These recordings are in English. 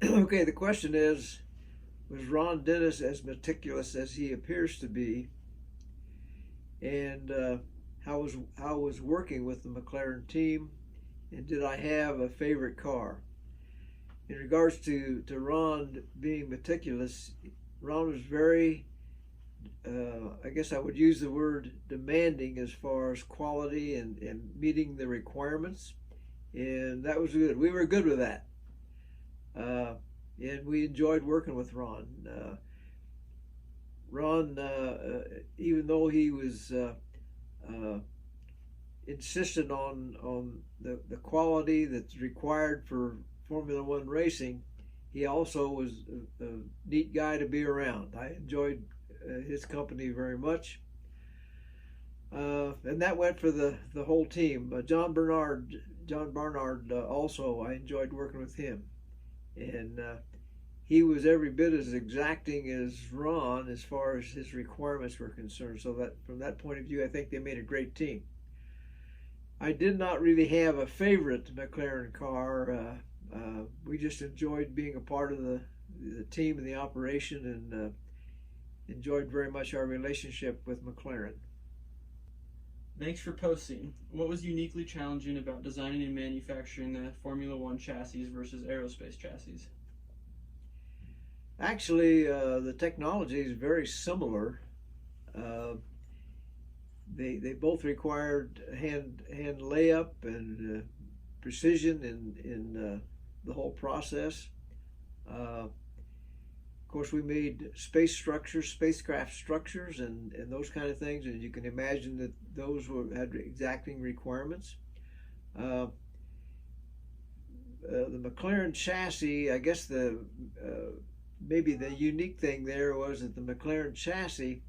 Okay, the question is, was Ron Dennis as meticulous as he appears to be, and how was working with the McLaren team, and did I have a favorite car? In regards to Ron being meticulous, Ron was very, I guess I would use the word demanding as far as quality and meeting the requirements, and that was good. We were good with that. Uh, and we enjoyed working with Ron. Ron, even though he was uh, insistent on the quality that's required for Formula One racing, he also was a neat guy to be around. I enjoyed his company very much. And that went for the whole team. John Barnard, also, I enjoyed working with him. And he was every bit as exacting as Ron as far as his requirements were concerned. So that from that point of view, I think they made a great team. I did not really have a favorite McLaren car. We just enjoyed being a part of the team and the operation, and enjoyed very much our relationship with McLaren. Thanks for posting. What was uniquely challenging about designing and manufacturing the Formula One chassis versus aerospace chassis? Actually, the technology is very similar. Uh, they both required hand layup and precision in the whole process. Of course, we made spacecraft structures, and those kind of things, and you can imagine that had exacting requirements. Uh, the McLaren chassis, I guess maybe the unique thing there was that the McLaren chassis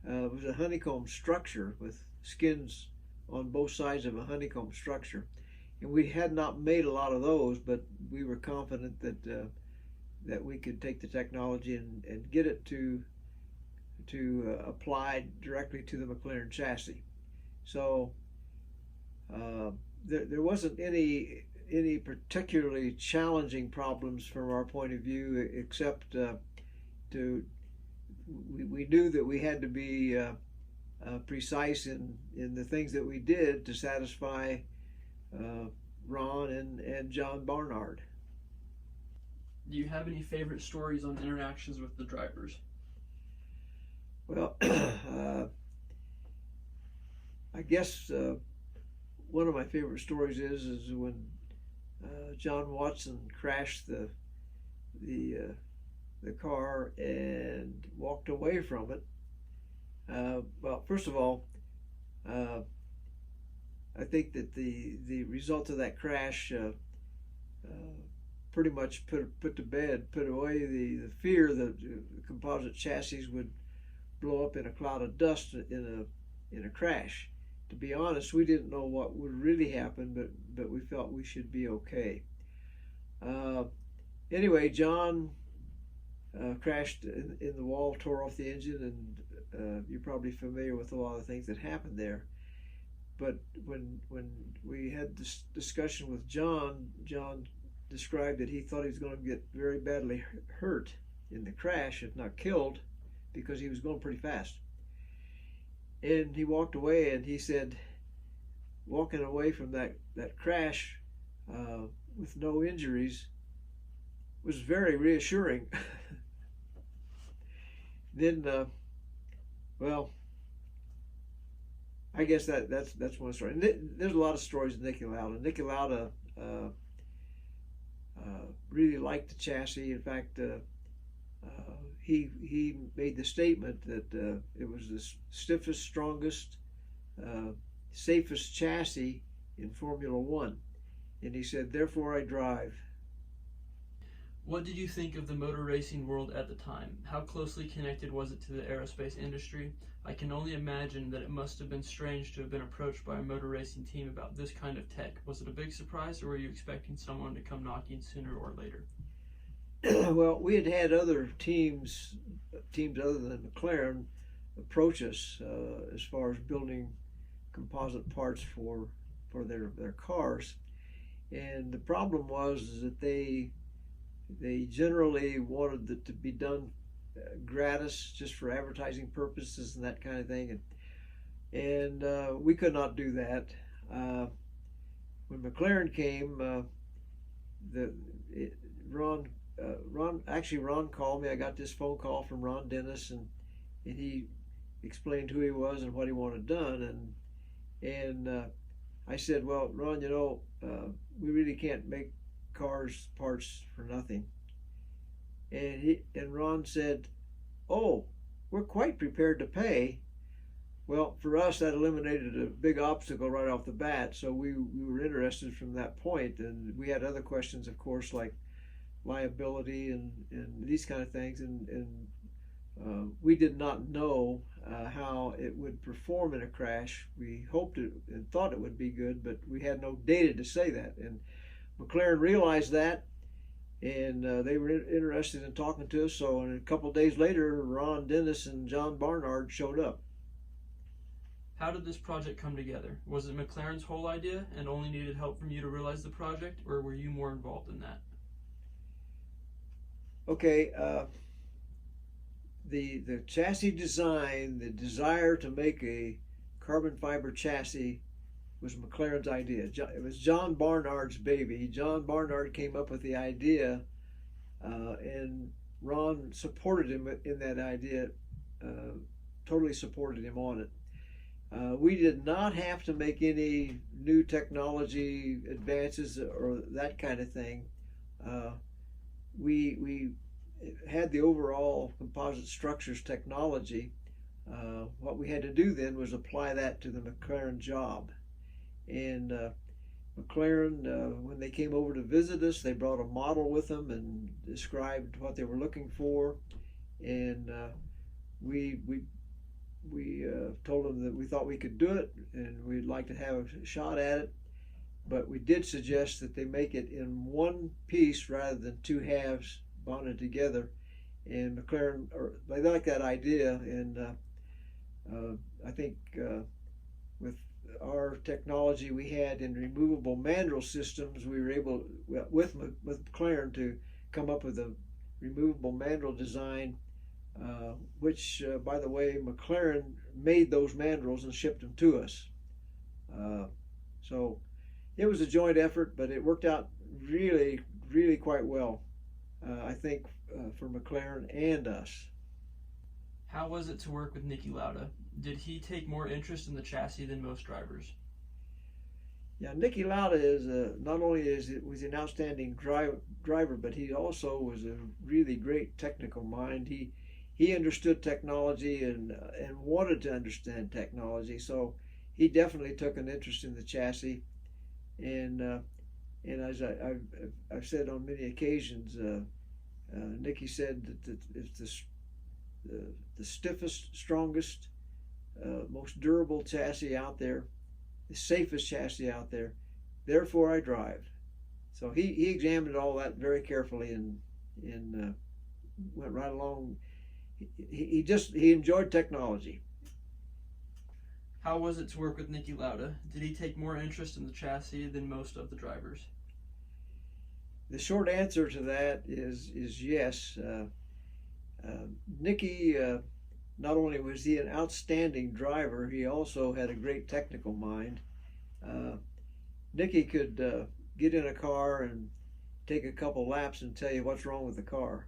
was a honeycomb structure with skins on both sides of a honeycomb structure. And we had not made a lot of those, but we were confident that we could take the technology and get it to apply directly to the McLaren chassis. So there wasn't any particularly challenging problems from our point of view, except to we knew that we had to be precise in the things that we did to satisfy Ron and John Barnard. Do you have any favorite stories on interactions with the drivers? Well, I guess one of my favorite stories is when John Watson crashed the the car and walked away from it. Well, first of all, uh, I think that the result of that crash pretty much put away the fear that the composite chassis would blow up in a cloud of dust in a crash. To be honest, we didn't know what would really happen, but we felt we should be okay. Uh, anyway, John crashed in the wall, tore off the engine, and you're probably familiar with a lot of things that happened there. But when we had this discussion with John, John described that he thought he was going to get very badly hurt in the crash, if not killed, because he was going pretty fast. And he walked away, and he said, walking away from that crash with no injuries was very reassuring. Then, well, I guess that's one story. And there's a lot of stories of Niki Lauda. Niki Lauda really liked the chassis. In fact, he made the statement that it was the stiffest, strongest, safest chassis in Formula One, and he said, "Therefore, I drive." What did you think of the motor racing world at the time? How closely connected was it to the aerospace industry? I can only imagine that it must have been strange to have been approached by a motor racing team about this kind of tech. Was it a big surprise, or were you expecting someone to come knocking sooner or later? Well, we had other teams other than McLaren, approach us as far as building composite parts for their cars, and the problem was is that they they generally wanted it to be done gratis, just for advertising purposes and that kind of thing, and we could not do that. When McLaren came, the it, Ron Ron called me. I got this phone call from Ron Dennis, and he explained who he was and what he wanted done, and I said, well, Ron, we really can't make cars parts for nothing. And Ron said, oh, we're quite prepared to pay. Well, for us, that eliminated a big obstacle right off the bat, so we were interested from that point. And we had other questions, of course, like liability and these kind of things. And we did not know how it would perform in a crash. We hoped it and thought it would be good, but we had no data to say that. And McLaren realized that, and they were interested in talking to us. So a couple of days later, Ron Dennis and John Barnard showed up. How did this project come together? Was it McLaren's whole idea and only needed help from you to realize the project, or were you more involved in that? Okay, the chassis design, the desire to make a carbon fiber chassis was McLaren's idea. It was John Barnard's baby. John Barnard came up with the idea, and Ron supported him in that idea, totally supported him on it. We did not have to make any new technology advances or that kind of thing. We had the overall composite structures technology. What we had to do then was apply that to the McLaren job. And McLaren, when they came over to visit us, they brought a model with them and described what they were looking for. And we told them that we thought we could do it and we'd like to have a shot at it. But we did suggest that they make it in one piece rather than two halves bonded together. And McLaren, they like that idea. And I think with our technology we had in removable mandrel systems, we were able, with McLaren, to come up with a removable mandrel design, which, by the way, McLaren made those mandrels and shipped them to us. So it was a joint effort, but it worked out really, really quite well, I think, for McLaren and us. How was it to work with Niki Lauda? Did he take more interest in the chassis than most drivers? Yeah, Niki Lauda is not only was he an outstanding driver, but he also was a really great technical mind. He understood technology and wanted to understand technology, so he definitely took an interest in the chassis. And as I've said on many occasions, Niki said that it's the stiffest, strongest, most durable chassis out there, the safest chassis out there. Therefore, I drive. So he examined all that very carefully and went right along. He enjoyed technology. How was it to work with Niki Lauda? Did he take more interest in the chassis than most of the drivers? The short answer to that is yes. Niki, not only was he an outstanding driver, he also had a great technical mind. Niki could get in a car and take a couple laps and tell you what's wrong with the car.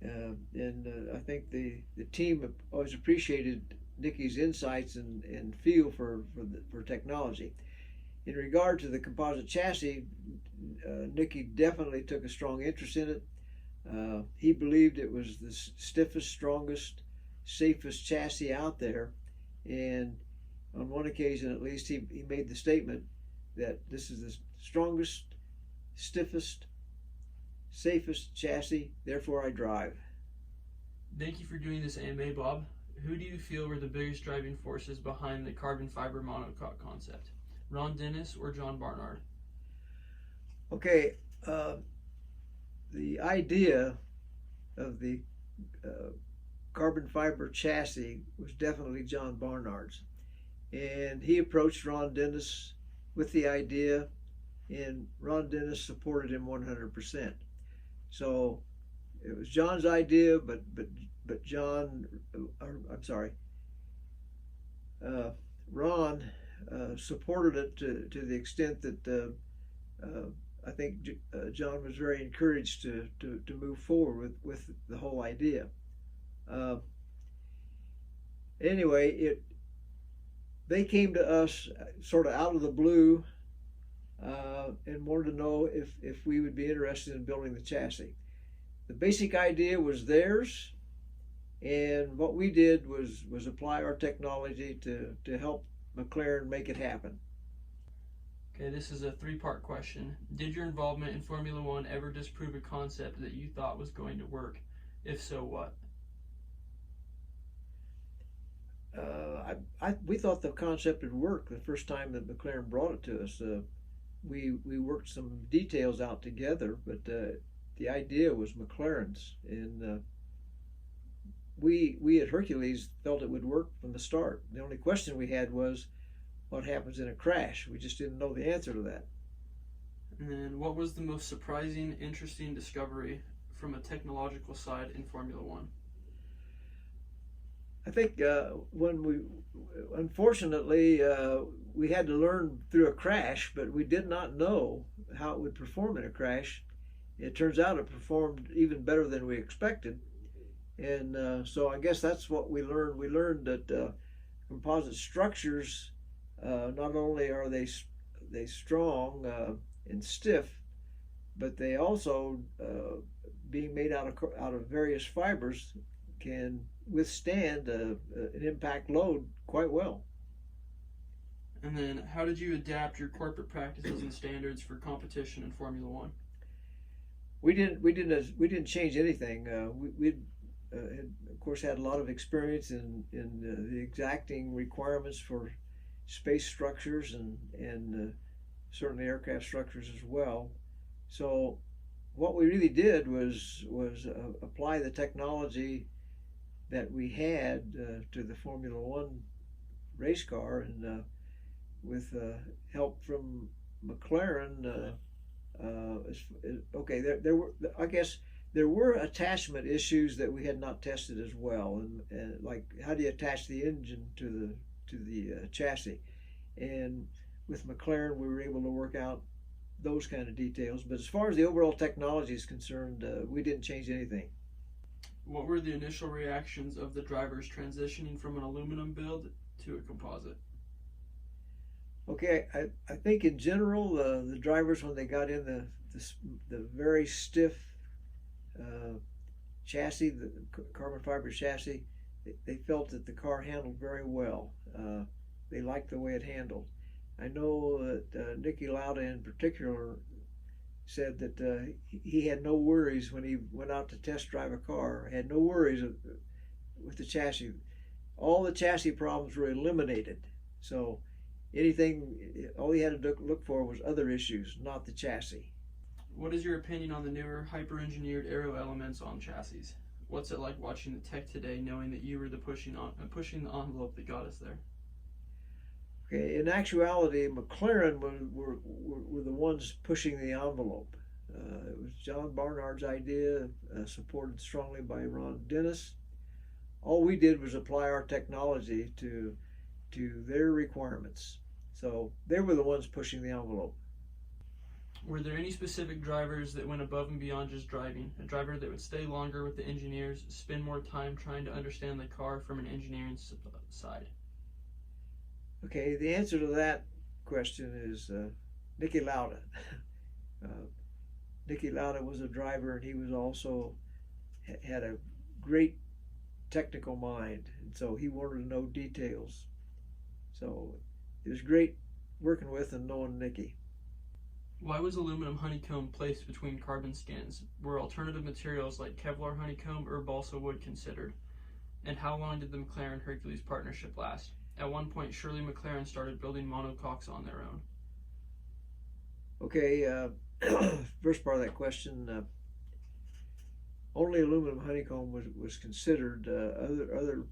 And I think the team always appreciated Niki's insights and feel for technology. In regard to the composite chassis, Niki definitely took a strong interest in it. He believed it was the stiffest, strongest, safest chassis out there. And on one occasion at least, he made the statement that this is the strongest, stiffest, safest chassis, therefore I drive. Thank you for doing this AMA, Bob. Who do you feel were the biggest driving forces behind the carbon fiber monocoque concept? Ron Dennis or John Barnard? Okay, the idea of the carbon fiber chassis was definitely John Barnard's. And he approached Ron Dennis with the idea, and Ron Dennis supported him 100%. So it was John's idea, but John, I'm sorry, uh, Ron supported it to the extent that I think John was very encouraged to move forward with the whole idea. Uh, anyway, they came to us sort of out of the blue and wanted to know if we would be interested in building the chassis. The basic idea was theirs, and what we did was apply our technology to help McLaren make it happen. Okay, this is a three-part question. Did your involvement in Formula One ever disprove a concept that you thought was going to work? If so, what? We thought the concept would work the first time that McLaren brought it to us. We worked some details out together, but the idea was McLaren's, and we at Hercules felt it would work from the start. The only question we had was, what happens in a crash? We just didn't know the answer to that. And what was the most surprising, interesting discovery from a technological side in Formula One? I think unfortunately, we had to learn through a crash, but we did not know how it would perform in a crash. It turns out it performed even better than we expected. And so I guess that's what we learned. We learned that composite structures, not only are they strong and stiff, but they also, being made out of various fibers, can withstand an impact load quite well. And then, how did you adapt your corporate practices and standards for competition in Formula One? We didn't change anything. We had, of course, had a lot of experience in the exacting requirements for space structures and certainly aircraft structures as well. So what we really did was apply the technology that we had to the Formula One race car, and with help from McLaren. Okay, there were, I guess there were attachment issues that we had not tested as well, and like how do you attach the engine to the chassis, and with McLaren we were able to work out those kind of details. But as far as the overall technology is concerned, we didn't change anything. What were the initial reactions of the drivers transitioning from an aluminum build to a composite? Okay, I think in general the drivers, when they got in the very stiff chassis, the carbon fiber chassis, they felt that the car handled very well. They liked the way it handled. I know that Nicky Lauda in particular said that he had no worries when he went out to test drive a car. Had no worries with the chassis. All the chassis problems were eliminated. So all he had to look for was other issues, not the chassis. What is your opinion on the newer hyper-engineered aero elements on chassis? What's it like watching the tech today, knowing that you were the pushing the envelope that got us there? Okay, in actuality, McLaren were the ones pushing the envelope. It was John Barnard's idea, supported strongly by Ron Dennis. All we did was apply our technology to their requirements. So they were the ones pushing the envelope. Were there any specific drivers that went above and beyond just driving? A driver that would stay longer with the engineers, spend more time trying to understand the car from an engineering side? Okay, the answer to that question is Nicky Lauda. Nicky Lauda was a driver, and he was also had a great technical mind, and so he wanted to know details. So it was great working with and knowing Nicky. Why was aluminum honeycomb placed between carbon skins? Were alternative materials like Kevlar honeycomb or balsa wood considered? And how long did the McLaren-Hercules partnership last? At one point, surely McLaren started building monocoques on their own. Okay, first part of that question, only aluminum honeycomb was considered. Other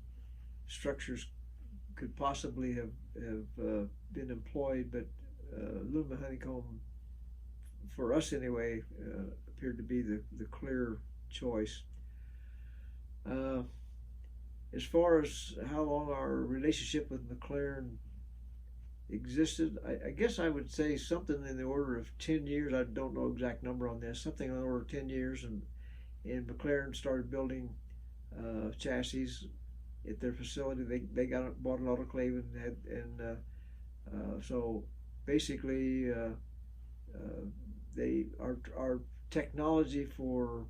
structures could possibly have been employed, but aluminum honeycomb, for us anyway, appeared to be the clear choice. As far as how long our relationship with McLaren existed, I guess I would say something in the order of 10 years. I don't know exact number on this. Something in the order of 10 years, and McLaren started building chassis at their facility. They bought an autoclave so basically our technology for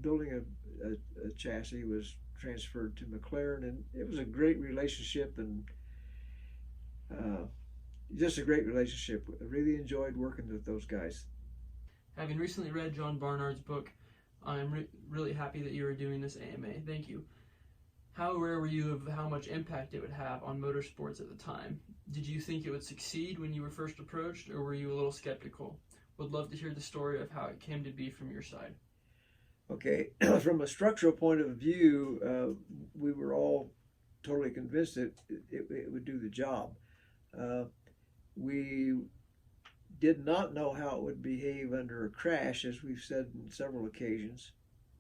building a chassis was transferred to McLaren, and it was a great relationship, and just a great relationship. I really enjoyed working with those guys. Having recently read John Barnard's book, I'm really happy that you are doing this AMA. Thank you. How aware were you of how much impact it would have on motorsports at the time? Did you think it would succeed when you were first approached, or were you a little skeptical? Would love to hear the story of how it came to be from your side. Okay, from a structural point of view, we were all totally convinced that it would do the job. We did not know how it would behave under a crash, as we've said on several occasions.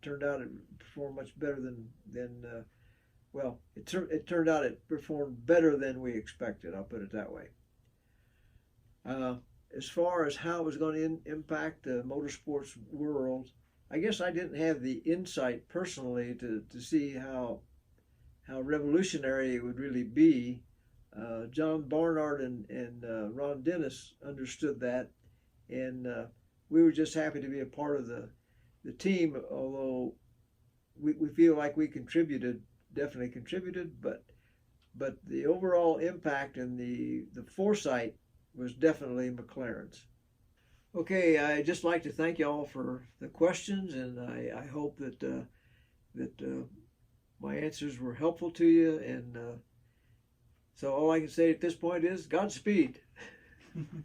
Turned out it performed much better it turned out it performed better than we expected. I'll put it that way. As far as how it was going to impact the motorsports world, I guess I didn't have the insight personally to see how revolutionary it would really be. John Barnard and Ron Dennis understood that, and we were just happy to be a part of the team, although we feel like we definitely contributed, but the overall impact and the foresight was definitely McLaren's. Okay, I'd just like to thank you all for the questions, and I hope that my answers were helpful to you, and so all I can say at this point is Godspeed.